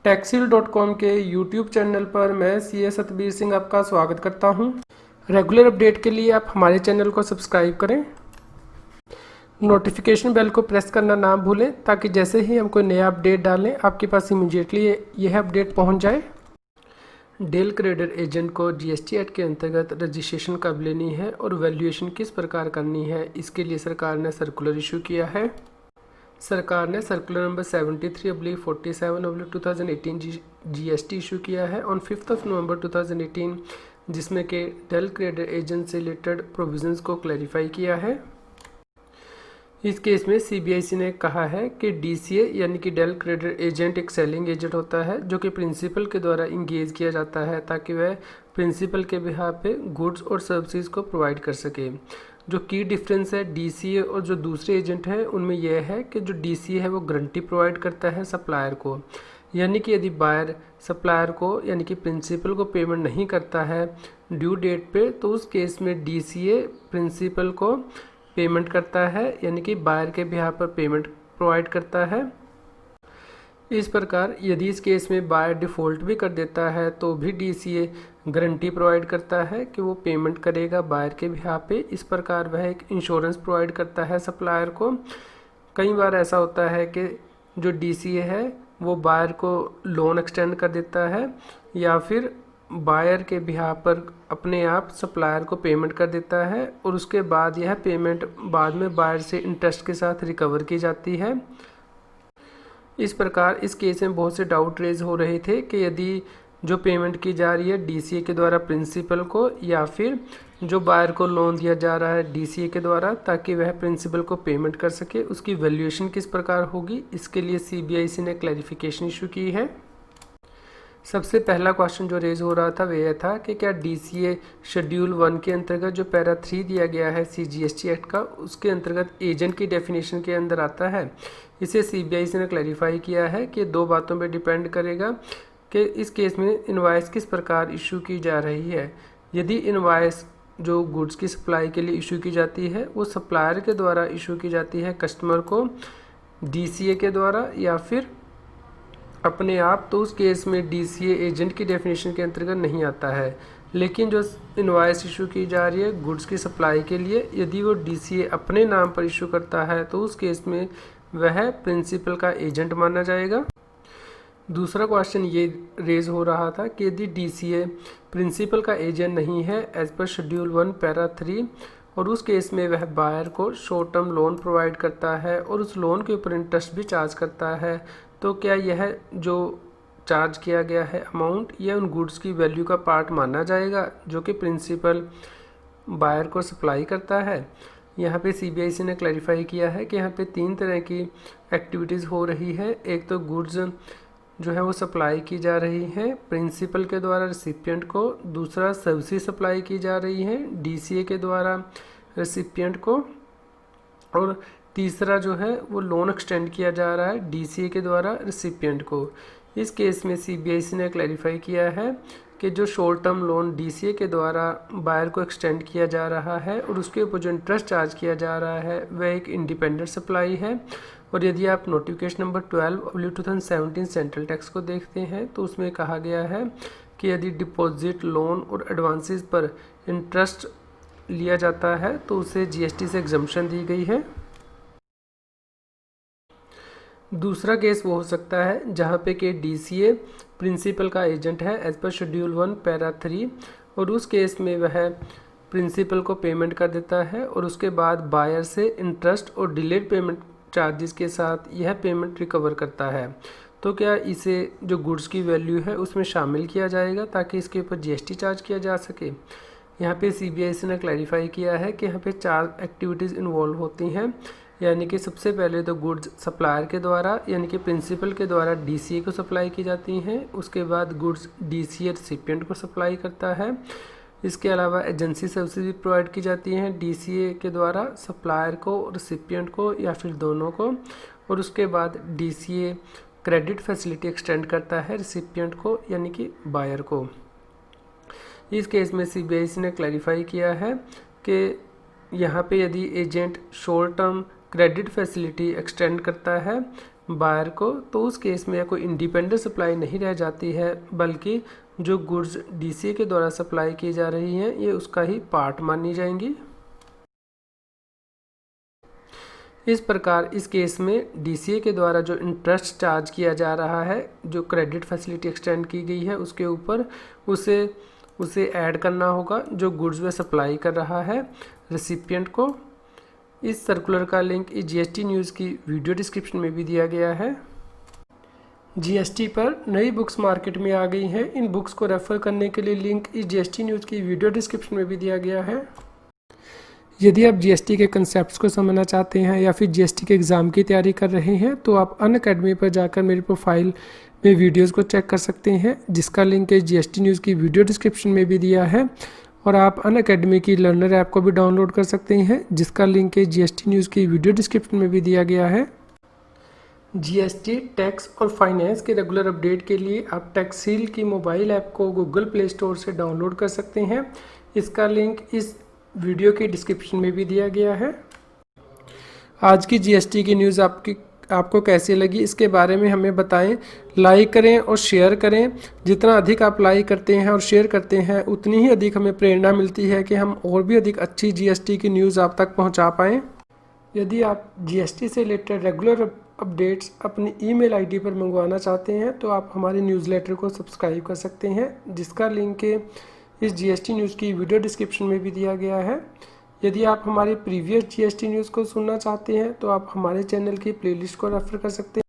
Taxil.com के YouTube channel पर मैं सी एस सतबीर सिंह आपका स्वागत करता हूं। रेगुलर अपडेट के लिए आप हमारे चैनल को सब्सक्राइब करें, नोटिफिकेशन बेल को प्रेस करना ना भूलें ताकि जैसे ही हम कोई नया अपडेट डालें आपके पास इमीडिएटली यह अपडेट पहुंच जाए। डेल क्रेडिट एजेंट को जीएसटी एक्ट के अंतर्गत रजिस्ट्रेशन कब लेनी है और वैल्यूएशन किस प्रकार करनी है, इसके लिए सरकार ने सर्कुलर इशू किया है। सरकार ने सर्कुलर नंबर 73/47/2018 जीएसटी इशू किया है ऑन 5 नवंबर 2018, जिसमें कि डेल क्रेडिट एजेंट से रिलेटेड प्रोविजंस को क्लैरिफाई किया है। इस केस में सीबीआईसी ने कहा है कि डीसीए यानी कि डेल क्रेडिट एजेंट एक सेलिंग एजेंट होता है जो कि प्रिंसिपल के द्वारा इंगेज किया जाता है ताकि वह प्रिंसिपल के बिहाफ पे गुड्स और सर्विसेज को प्रोवाइड कर सके। जो की डिफरेंस है डीसीए और जो दूसरे एजेंट हैं उनमें यह है कि जो डीसीए है वो गारंटी प्रोवाइड करता है सप्लायर को, यानी कि यदि बायर सप्लायर को यानी कि प्रिंसिपल को पेमेंट नहीं करता है ड्यू डेट पे, तो उस केस में डीसीए प्रिंसिपल को पेमेंट करता है यानी कि बायर के बिहाफ पर पेमेंट प्रोवाइड करता है। इस प्रकार यदि इस केस में बायर डिफ़ॉल्ट भी कर देता है तो भी डीसीए गारंटी प्रोवाइड करता है कि वो पेमेंट करेगा बायर के बिहाफ पे। इस प्रकार वह एक इंश्योरेंस प्रोवाइड करता है सप्लायर को। कई बार ऐसा होता है कि जो डीसीए है वो बायर को लोन एक्सटेंड कर देता है या फिर बायर के बिहाफ पर अपने आप सप्लायर को पेमेंट कर देता है और उसके बाद यह पेमेंट बाद में बायर से इंटरेस्ट के साथ रिकवर की जाती है। इस प्रकार इस केस में बहुत से डाउट रेज हो रहे थे कि यदि जो पेमेंट की जा रही है डीसीए के द्वारा प्रिंसिपल को या फिर जो बायर को लोन दिया जा रहा है डीसीए के द्वारा ताकि वह प्रिंसिपल को पेमेंट कर सके, उसकी वैल्यूएशन किस प्रकार होगी, इसके लिए सीबीआईसी ने क्लैरिफिकेशन इशू की है। सबसे पहला क्वेश्चन जो रेज हो रहा था वह यह था कि क्या डीसीए शेड्यूल 1 के अंतर्गत जो पैरा 3 दिया गया है सीजीएसटी एक्ट का, उसके अंतर्गत एजेंट की डेफिनेशन के अंदर आता है। इसे सीबीआईसी ने क्लैरिफाई किया है कि दो बातों पे डिपेंड करेगा कि इस केस में इनवॉइस किस प्रकार इशू की जा रही है। यदि इनवॉइस जो गुड्स की सप्लाई के लिए इशू की जाती है वो सप्लायर के द्वारा इशू की जाती है कस्टमर को डीसीए के द्वारा या फिर अपने आप, तो उस केस में डीसीए एजेंट की डेफिनेशन के अंतर्गत नहीं आता है। लेकिन जो इनवॉइस इशू की जा रही है गुड्स की सप्लाई के लिए, यदि वो डीसीए अपने नाम पर इशू करता है तो उस केस में वह प्रिंसिपल का एजेंट माना जाएगा। दूसरा क्वेश्चन ये रेज हो रहा था कि यदि डीसीए प्रिंसिपल का एजेंट नहीं है एज पर शेड्यूल 1 पैरा 3 और उस केस में वह बायर को शॉर्ट टर्म लोन प्रोवाइड करता है और उस लोन के ऊपर इंटरेस्ट भी चार्ज करता है, तो क्या यह जो चार्ज किया गया है अमाउंट यह उन गुड्स की वैल्यू का पार्ट माना जाएगा जो कि प्रिंसिपल बायर को सप्लाई करता है। यहाँ पे सीबीआईसी ने क्लैरिफाई किया है कि यहाँ पे 3 तरह की एक्टिविटीज़ हो रही है। एक तो गुड्स जो है वो सप्लाई की जा रही है प्रिंसिपल के द्वारा रेसिपिएंट को, दूसरा सर्विसेज सप्लाई की जा रही है डीसीए के द्वारा रेसिपिएंट को, और तीसरा जो है वो लोन एक्सटेंड किया जा रहा है डीसीए के द्वारा रेसिपिएंट को। इस केस में सीबीआईसी ने क्लैरिफाई किया है कि जो शॉर्ट टर्म लोन डीसीए के द्वारा बायर को एक्सटेंड किया जा रहा है और उसके ऊपर जो इंटरेस्ट चार्ज किया जा रहा है वह एक इंडिपेंडेंट सप्लाई है। और यदि आप नोटिफिकेशन नंबर 12/2017 सेंट्रल टैक्स को देखते हैं तो उसमें कहा गया है कि यदि डिपॉजिट लोन और एडवांसेस पर इंटरेस्ट लिया जाता है तो उसे जीएसटी से एग्जम्पशन दी गई है। दूसरा केस वो हो सकता है जहाँ पे कि डीसीए प्रिंसिपल का एजेंट है एज पर शेड्यूल 1 पैरा 3 और उस केस में वह प्रिंसिपल को पेमेंट कर देता है और उसके बाद बायर से इंटरेस्ट और डिलेड पेमेंट चार्जेस के साथ यह पेमेंट रिकवर करता है। तो क्या इसे जो गुड्स की वैल्यू है उसमें शामिल किया जाएगा ताकि इसके ऊपर जीएसटी चार्ज किया जा सके। यहाँ पे सीबीआईसी ने क्लैरिफाई किया है कि यहाँ पे 4 एक्टिविटीज़ इन्वॉल्व होती हैं, यानी कि सबसे पहले तो गुड्स सप्लायर के द्वारा यानी कि प्रिंसिपल के द्वारा डीसीए को सप्लाई की जाती हैं, उसके बाद गुड्स डीसीए रेसिपिएंट को सप्लाई करता है। इसके अलावा एजेंसी सर्विसेज भी प्रोवाइड की जाती हैं डीसीए के द्वारा सप्लायर को, रेसिपिएंट को या फिर दोनों को, और उसके बाद डीसीए क्रेडिट फैसिलिटी एक्सटेंड करता है रेसिपिएंट को यानी कि बायर को। इस केस में सीबीआईसी ने क्लैरिफाई किया है कि यहाँ पे यदि agent short term credit facility extend करता है बायर को, तो उस केस में कोई इंडिपेंडेंट सप्लाई नहीं रह जाती है, बल्कि जो गुड्स डीसीए के द्वारा सप्लाई की जा रही हैं ये उसका ही पार्ट मानी जाएंगी। इस प्रकार इस केस में डीसीए के द्वारा जो इंटरेस्ट चार्ज किया जा रहा है, जो क्रेडिट फैसिलिटी एक्सटेंड की गई है उसके ऊपर, उसे ऐड करना होगा जो गुड्स वे सप्लाई कर रहा है रेसिपिएंट को। इस सर्कुलर का लिंक इस जीएसटी न्यूज़ की वीडियो डिस्क्रिप्शन में भी दिया गया है। जीएसटी पर नई बुक्स मार्केट में आ गई हैं। इन बुक्स को रेफ़र करने के लिए लिंक इस जीएसटी न्यूज़ की वीडियो डिस्क्रिप्शन में भी दिया गया है। यदि आप जीएसटी के कंसेप्ट्स को समझना चाहते हैं या फिर जीएसटी के एग्ज़ाम की तैयारी कर रहे हैं तो आप अनअकैडमी पर जाकर मेरी प्रोफाइल में वीडियोस को चेक कर सकते हैं, जिसका लिंक इस जीएसटी न्यूज़ की वीडियो डिस्क्रिप्शन में भी दिया है। और आप अनअकैडमी की लर्नर ऐप को भी डाउनलोड कर सकते हैं, जिसका लिंक इस जीएसटी न्यूज़ की वीडियो डिस्क्रिप्शन में भी दिया गया है। जीएसटी, टैक्स और फाइनेंस के रेगुलर अपडेट के लिए आप टैक्सील की मोबाइल ऐप को गूगल प्ले स्टोर से डाउनलोड कर सकते हैं। इसका लिंक इस वीडियो के डिस्क्रिप्शन में भी दिया गया है। आज की जीएसटी की न्यूज़ आपको कैसी लगी इसके बारे में हमें बताएं। लाइक करें और शेयर करें। जितना अधिक आप लाइक करते हैं और शेयर करते हैं उतनी ही अधिक हमें प्रेरणा मिलती है कि हम और भी अधिक अच्छी जीएसटी की न्यूज़ आप तक पहुंचा पाएँ। यदि आप जीएसटी से रिलेटेड रेगुलर अपडेट्स अपनी ईमेल आईडी पर मंगवाना चाहते हैं तो आप हमारे न्यूज़लेटर को सब्सक्राइब कर सकते हैं, जिसका लिंक इस जीएसटी न्यूज़ की वीडियो डिस्क्रिप्शन में भी दिया गया है। यदि आप हमारी प्रीवियस जीएसटी न्यूज़ को सुनना चाहते हैं तो आप हमारे चैनल की प्लेलिस्ट को रेफ़र कर सकते हैं।